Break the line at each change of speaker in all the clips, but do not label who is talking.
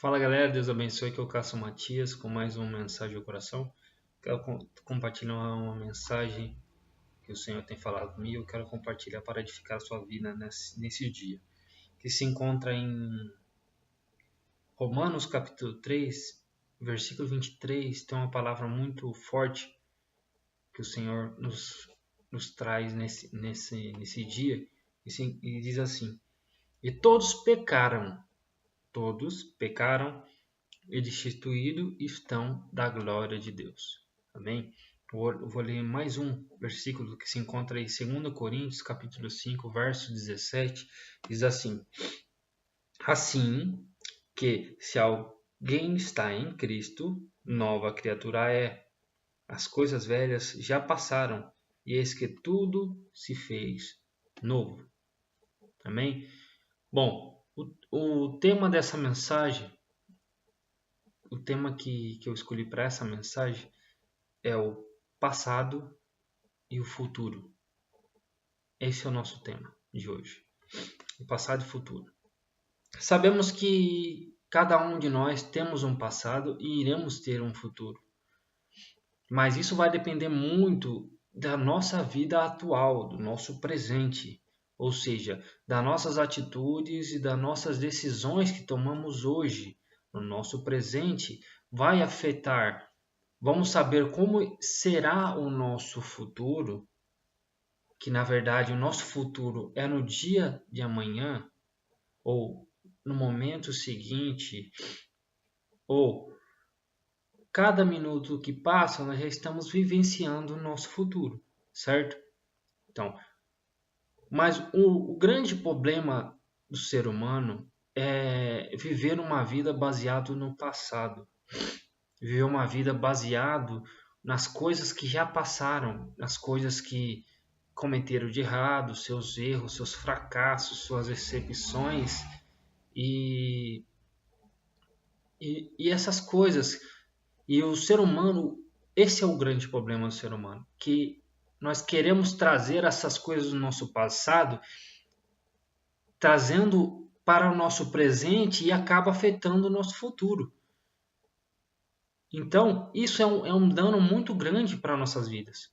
Fala galera, Deus abençoe, que eu Cássio Matias com mais uma mensagem ao coração. Quero compartilhar uma mensagem que o Senhor tem falado comigo. Eu quero compartilhar para edificar a sua vida nesse dia, que se encontra em Romanos capítulo 3, versículo 23. Tem uma palavra muito forte que o Senhor nos traz nesse dia, e diz assim: e todos pecaram e destituídos estão da glória de Deus. Amém? Eu vou ler mais um versículo que se encontra em 2 Coríntios, capítulo 5, verso 17. Diz assim: assim que se alguém está em Cristo, nova criatura é. As coisas velhas já passaram, e eis que tudo se fez novo. Amém? Bom, o tema dessa mensagem, o tema que eu escolhi para essa mensagem é o passado e o futuro. Esse é o nosso tema de hoje. O passado e o futuro. Sabemos que cada um de nós temos um passado e iremos ter um futuro. Mas isso vai depender muito da nossa vida atual, do nosso presente. Ou seja, das nossas atitudes e das nossas decisões que tomamos hoje, no nosso presente, vai afetar. Vamos saber como será o nosso futuro, que na verdade o nosso futuro é no dia de amanhã, ou no momento seguinte, ou cada minuto que passa nós já estamos vivenciando o nosso futuro, certo? Então, mas o grande problema do ser humano é viver uma vida baseada no passado. Viver uma vida baseado nas coisas que já passaram, nas coisas que cometeram de errado, seus erros, seus fracassos, suas decepções e, e essas coisas. E o ser humano, esse é o grande problema do ser humano, que nós queremos trazer essas coisas do nosso passado, trazendo para o nosso presente e acaba afetando o nosso futuro. Então, isso é um dano muito grande para nossas vidas.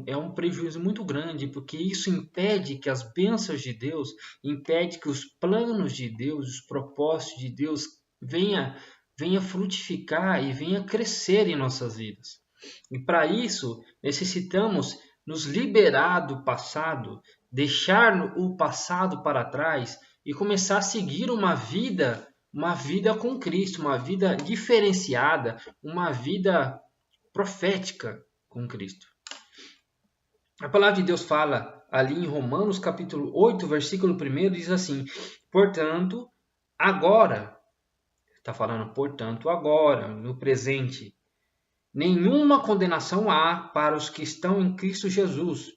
É um prejuízo muito grande, porque isso impede que as bênçãos de Deus, impede que os planos de Deus, os propósitos de Deus venha frutificar e venha crescer em nossas vidas. E para isso, necessitamos nos liberar do passado, deixar o passado para trás e começar a seguir uma vida com Cristo, uma vida diferenciada, uma vida profética com Cristo. A palavra de Deus fala ali em Romanos capítulo 8, versículo 1, diz assim: portanto, agora, está falando, portanto, agora, no presente, nenhuma condenação há para os que estão em Cristo Jesus,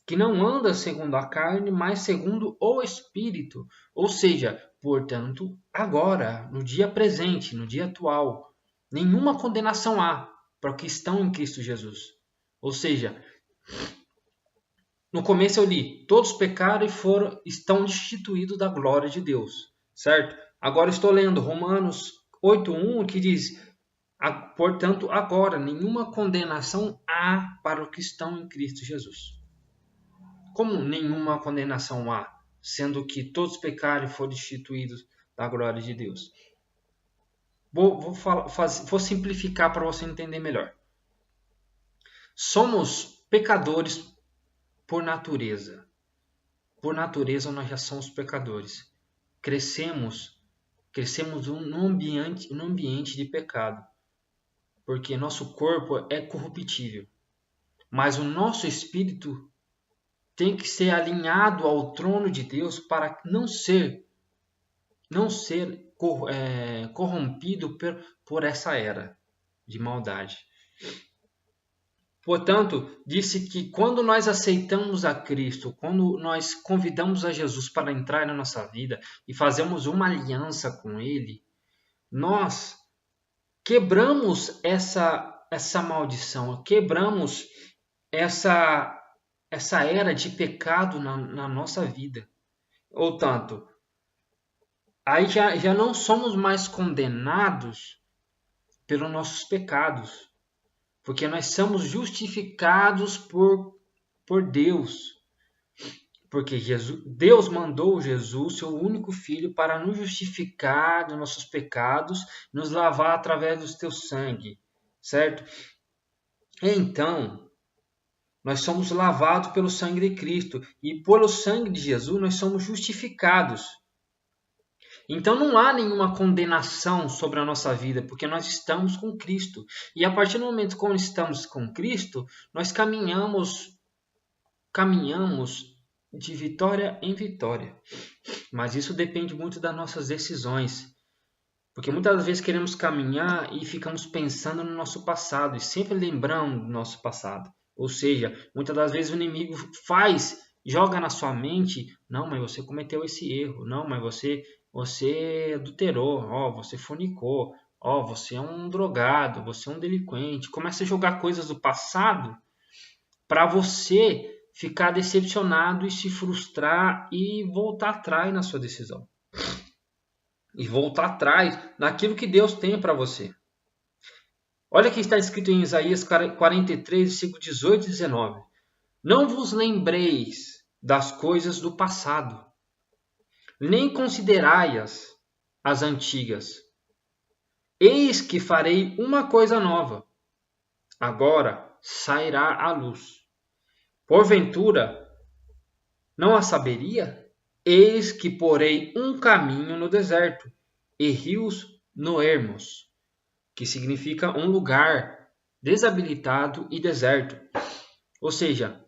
que não anda segundo a carne, mas segundo o Espírito. Ou seja, portanto, agora, no dia presente, no dia atual, nenhuma condenação há para os que estão em Cristo Jesus. Ou seja, no começo eu li, todos pecaram e estão destituídos da glória de Deus, certo? Agora estou lendo Romanos 8:1, que diz: portanto, agora nenhuma condenação há para os que estão em Cristo Jesus. Como nenhuma condenação há, sendo que todos pecaram e foram destituídos da glória de Deus? Vou simplificar para você entender melhor. Somos pecadores por natureza. Por natureza nós já somos pecadores. Crescemos num ambiente de pecado, porque nosso corpo é corruptível, mas o nosso espírito tem que ser alinhado ao trono de Deus para não ser corrompido por essa era de maldade. Portanto, disse que quando nós aceitamos a Cristo, quando nós convidamos a Jesus para entrar na nossa vida e fazemos uma aliança com Ele, nós quebramos essa maldição, quebramos essa era de pecado na nossa vida. Ou tanto, aí já não somos mais condenados pelos nossos pecados, porque nós somos justificados por Deus. Porque Deus mandou Jesus, seu único filho, para nos justificar dos nossos pecados, nos lavar através do teu sangue, certo? Então, nós somos lavados pelo sangue de Cristo e pelo sangue de Jesus nós somos justificados. Então não há nenhuma condenação sobre a nossa vida, porque nós estamos com Cristo. E a partir do momento que estamos com Cristo, nós caminhamos de vitória em vitória. Mas isso depende muito das nossas decisões. Porque muitas vezes queremos caminhar e ficamos pensando no nosso passado e sempre lembrando do nosso passado. Ou seja, muitas das vezes o inimigo joga na sua mente, não, mas você cometeu esse erro, não, mas você adulterou, você fornicou, você é um drogado, você é um delinquente. Começa a jogar coisas do passado para você ficar decepcionado e se frustrar e voltar atrás na sua decisão. E voltar atrás naquilo que Deus tem para você. Olha o que está escrito em Isaías 43, versículo 18 e 19. Não vos lembreis das coisas do passado, nem considerai-as as antigas. Eis que farei uma coisa nova. Agora sairá à luz. Porventura, não a saberia? Eis que porei um caminho no deserto e rios no ermos, que significa um lugar desabilitado e deserto. Ou seja,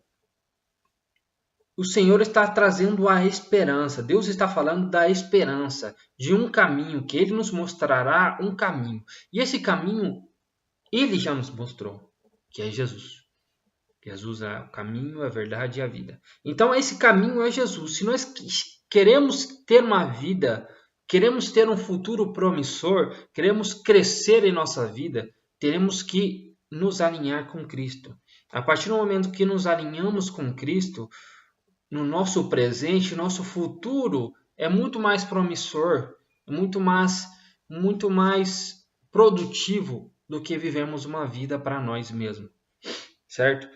o Senhor está trazendo a esperança. Deus está falando da esperança, de um caminho, que Ele nos mostrará um caminho. E esse caminho, Ele já nos mostrou, que é Jesus. Jesus é o caminho, a verdade e a vida. Então, esse caminho é Jesus. Se nós queremos ter uma vida, queremos ter um futuro promissor, queremos crescer em nossa vida, teremos que nos alinhar com Cristo. A partir do momento que nos alinhamos com Cristo, no nosso presente, nosso futuro é muito mais promissor, muito mais produtivo do que vivemos uma vida para nós mesmos. Certo?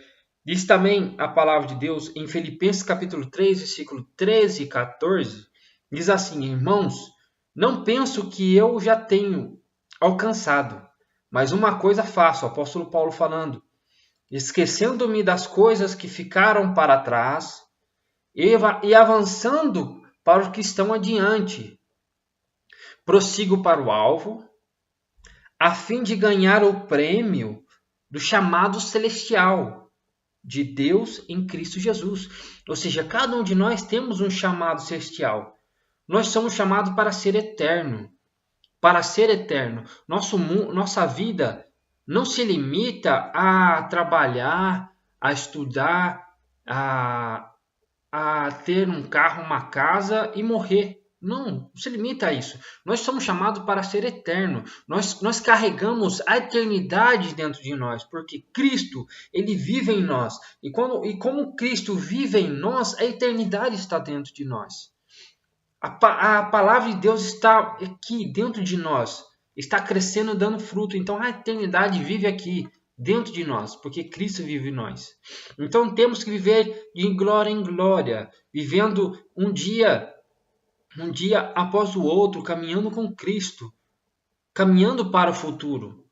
Diz também a palavra de Deus em Filipenses capítulo 3, versículo 13 e 14, diz assim: irmãos, não penso que eu já tenho alcançado, mas uma coisa faço, o apóstolo Paulo falando, esquecendo-me das coisas que ficaram para trás e avançando para os que estão adiante. Prossigo para o alvo, a fim de ganhar o prêmio do chamado celestial de Deus em Cristo Jesus. Ou seja, cada um de nós temos um chamado celestial. Nós somos chamados para ser eterno. Para ser eterno. Nossa vida não se limita a trabalhar, a estudar, a ter um carro, uma casa e morrer. Não se limita a isso. Nós somos chamados para ser eterno. Nós carregamos a eternidade dentro de nós, porque Cristo, Ele vive em nós. E como Cristo vive em nós, a eternidade está dentro de nós. A palavra de Deus está aqui dentro de nós. Está crescendo, dando fruto. Então a eternidade vive aqui dentro de nós, porque Cristo vive em nós. Então temos que viver de glória em glória, vivendo um dia após o outro, caminhando com Cristo, caminhando para o futuro,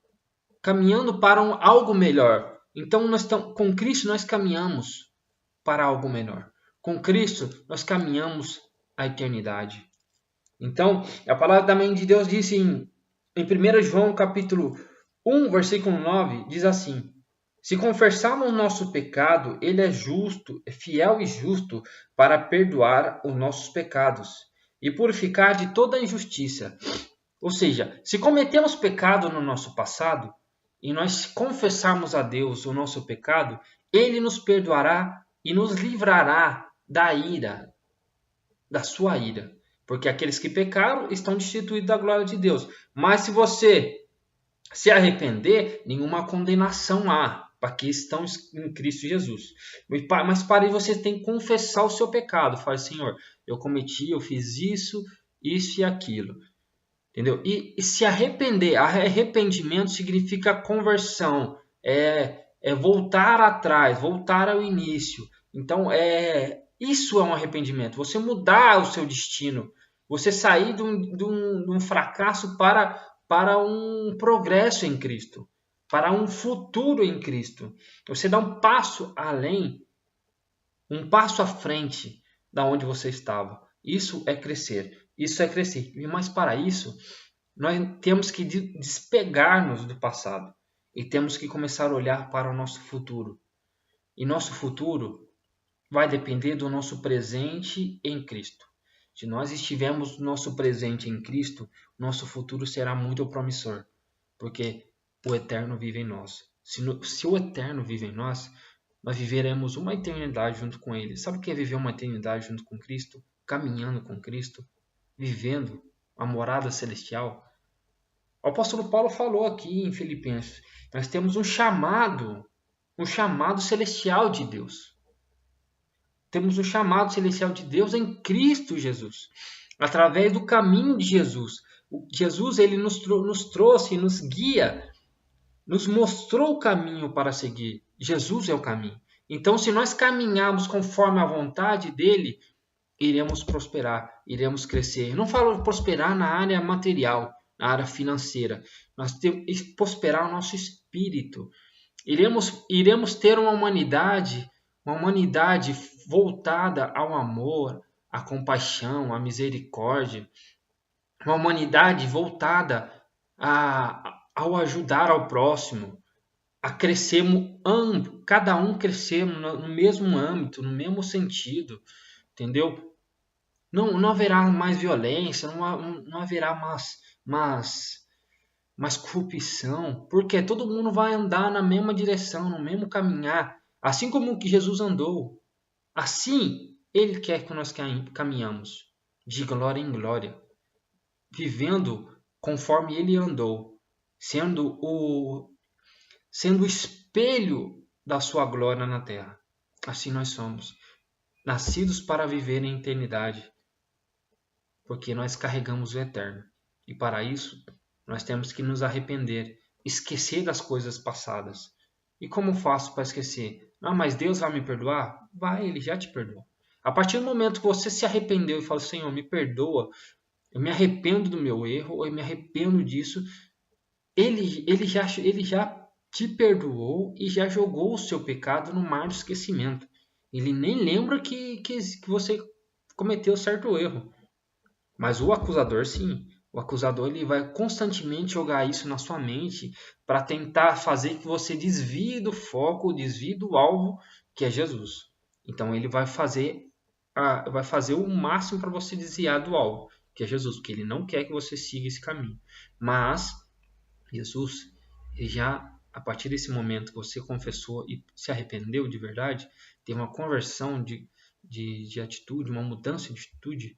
caminhando para algo melhor. Então, com Cristo nós caminhamos para algo melhor. Com Cristo nós caminhamos a eternidade. Então, a palavra também de Deus diz em 1 João capítulo 1, versículo 9, diz assim: se confessarmos o nosso pecado, Ele é justo, é fiel e justo para perdoar os nossos pecados e purificar de toda injustiça. Ou seja, se cometemos pecado no nosso passado e nós confessarmos a Deus o nosso pecado, Ele nos perdoará e nos livrará da ira, da sua ira. Porque aqueles que pecaram estão destituídos da glória de Deus. Mas se você se arrepender, nenhuma condenação há para que estão em Cristo Jesus. Mas para isso você tem que confessar o seu pecado. Fala, Senhor, eu fiz isso isso e aquilo. Entendeu? E se arrepender, arrependimento significa conversão, é voltar atrás, voltar ao início. Então, isso é um arrependimento. Você mudar o seu destino, você sair de um fracasso para um progresso em Cristo, para um futuro em Cristo. Você dá um passo além, um passo à frente da onde você estava. Isso é crescer. Isso é crescer. Mas para isso, nós temos que despegar-nos do passado e temos que começar a olhar para o nosso futuro. E nosso futuro vai depender do nosso presente em Cristo. Se nós estivermos no nosso presente em Cristo, nosso futuro será muito promissor, porque o Eterno vive em nós. Se o Eterno vive em nós, nós viveremos uma eternidade junto com Ele. Sabe o que é viver uma eternidade junto com Cristo? Caminhando com Cristo, vivendo a morada celestial. O apóstolo Paulo falou aqui em Filipenses, nós temos um chamado celestial de Deus. Temos um chamado celestial de Deus em Cristo Jesus, através do caminho de Jesus. Jesus ele nos trouxe, nos guia, nos mostrou o caminho para seguir. Jesus é o caminho. Então, se nós caminharmos conforme a vontade dele, iremos prosperar, iremos crescer. Eu não falo prosperar na área material, na área financeira. Nós temos que prosperar o nosso espírito. Iremos ter uma humanidade voltada ao amor, à compaixão, à misericórdia. Uma humanidade voltada ao ajudar ao próximo, a crescermos, cada um crescermos no mesmo âmbito, no mesmo sentido, entendeu? Não haverá mais violência, não haverá mais corrupção, porque todo mundo vai andar na mesma direção, no mesmo caminhar, assim como que Jesus andou. Assim, Ele quer que nós caminhamos, de glória em glória, vivendo conforme Ele andou, sendo o espelho da sua glória na terra. Assim nós somos, nascidos para viver em eternidade, porque nós carregamos o eterno. E para isso, nós temos que nos arrepender, esquecer das coisas passadas. E como faço para esquecer? Ah, mas Deus vai me perdoar? Vai, Ele já te perdoou. A partir do momento que você se arrependeu e falou, Senhor, me perdoa, eu me arrependo do meu erro, ou eu me arrependo disso, Ele já te perdoou e já jogou o seu pecado no mar do esquecimento. Ele nem lembra que você cometeu certo erro. Mas o acusador, sim. O acusador ele vai constantemente jogar isso na sua mente para tentar fazer que você desvie do foco, desvie do alvo, que é Jesus. Então ele vai fazer o máximo para você desviar do alvo, que é Jesus, porque ele não quer que você siga esse caminho. Mas Jesus, ele já, a partir desse momento que você confessou e se arrependeu de verdade, teve uma conversão de atitude, uma mudança de atitude,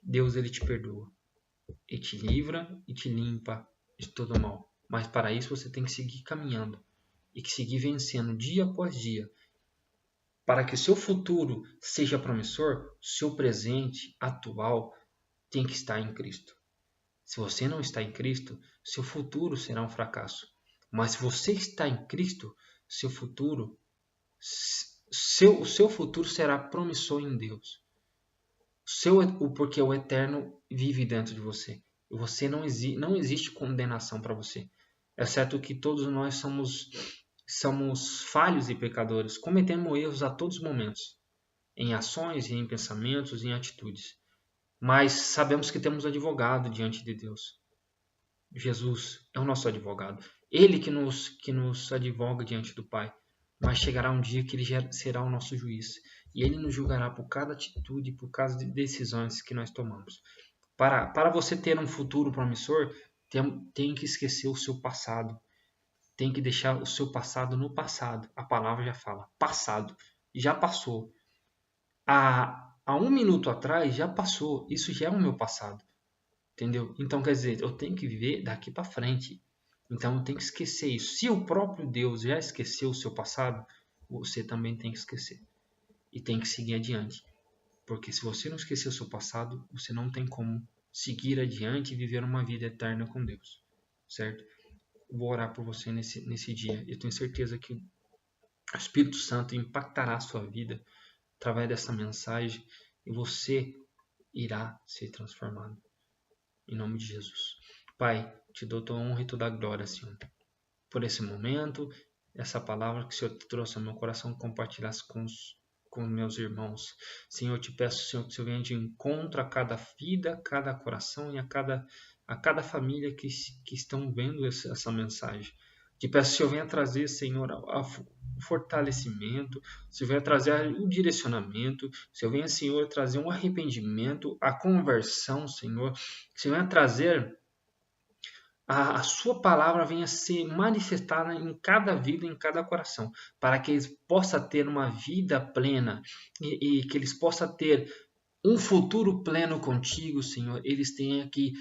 Deus ele te perdoa, e te livra e te limpa de todo mal. Mas para isso você tem que seguir caminhando e que seguir vencendo dia após dia. Para que seu futuro seja promissor, seu presente atual tem que estar em Cristo. Se você não está em Cristo, seu futuro será um fracasso. Mas se você está em Cristo, seu futuro será promissor em Deus. Porque o Eterno vive dentro de você. E você não existe condenação para você. Exceto que todos nós somos falhos e pecadores. Cometemos erros a todos os momentos. Em ações, em pensamentos, em atitudes. Mas sabemos que temos advogado diante de Deus. Jesus é o nosso advogado. Ele que nos advoga diante do Pai. Mas chegará um dia que ele será o nosso juiz. E ele nos julgará por cada atitude, por cada decisões que nós tomamos. Para você ter um futuro promissor, tem que esquecer o seu passado. Tem que deixar o seu passado no passado. A palavra já fala. Passado. Já passou. Há 1 minuto atrás já passou. Isso já é o meu passado. Entendeu? Então, quer dizer, eu tenho que viver daqui para frente. Então, eu tenho que esquecer isso. Se o próprio Deus já esqueceu o seu passado, você também tem que esquecer. E tem que seguir adiante. Porque se você não esquecer o seu passado, você não tem como seguir adiante e viver uma vida eterna com Deus, certo? Vou orar por você nesse dia. Eu tenho certeza que o Espírito Santo impactará a sua vida através dessa mensagem e você irá ser transformado. Em nome de Jesus. Pai, te dou toda a honra e toda a glória, Senhor, por esse momento, essa palavra que o Senhor trouxe ao meu coração, compartilhasse com meus irmãos. Senhor, eu te peço, Senhor, que o Senhor venha de encontro a cada vida, a cada coração e a cada família que estão vendo essa mensagem. Te peço, Senhor, venha trazer, Senhor, o fortalecimento, Senhor, venha trazer o direcionamento, Senhor, venha, Senhor, trazer um arrependimento, a conversão, Senhor, Senhor, venha trazer a sua palavra venha ser manifestada em cada vida, em cada coração, para que eles possam ter uma vida plena e que eles possam ter um futuro pleno contigo, Senhor. Eles tenham que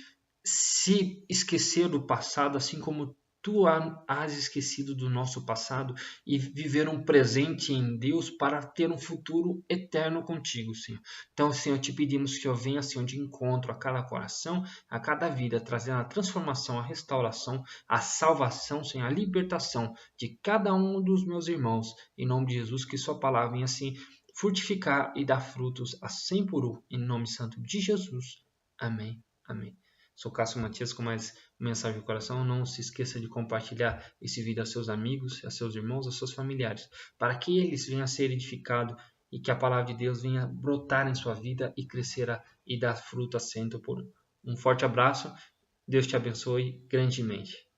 se esquecer do passado, assim como tu has esquecido do nosso passado e viver um presente em Deus para ter um futuro eterno contigo, Senhor. Então, Senhor, te pedimos que eu venha, Senhor, de encontro a cada coração, a cada vida, trazendo a transformação, a restauração, a salvação, Senhor, a libertação de cada um dos meus irmãos. Em nome de Jesus, que sua palavra venha assim frutificar e dar frutos a 100 por 1. Em nome santo de Jesus. Amém. Amém. Sou Cássio Matias com mais mensagem do coração. Não se esqueça de compartilhar esse vídeo a seus amigos, a seus irmãos, a seus familiares, para que eles venham a ser edificados e que a palavra de Deus venha brotar em sua vida e crescer e dar fruto a 100 por 1. Um forte abraço. Deus te abençoe grandemente.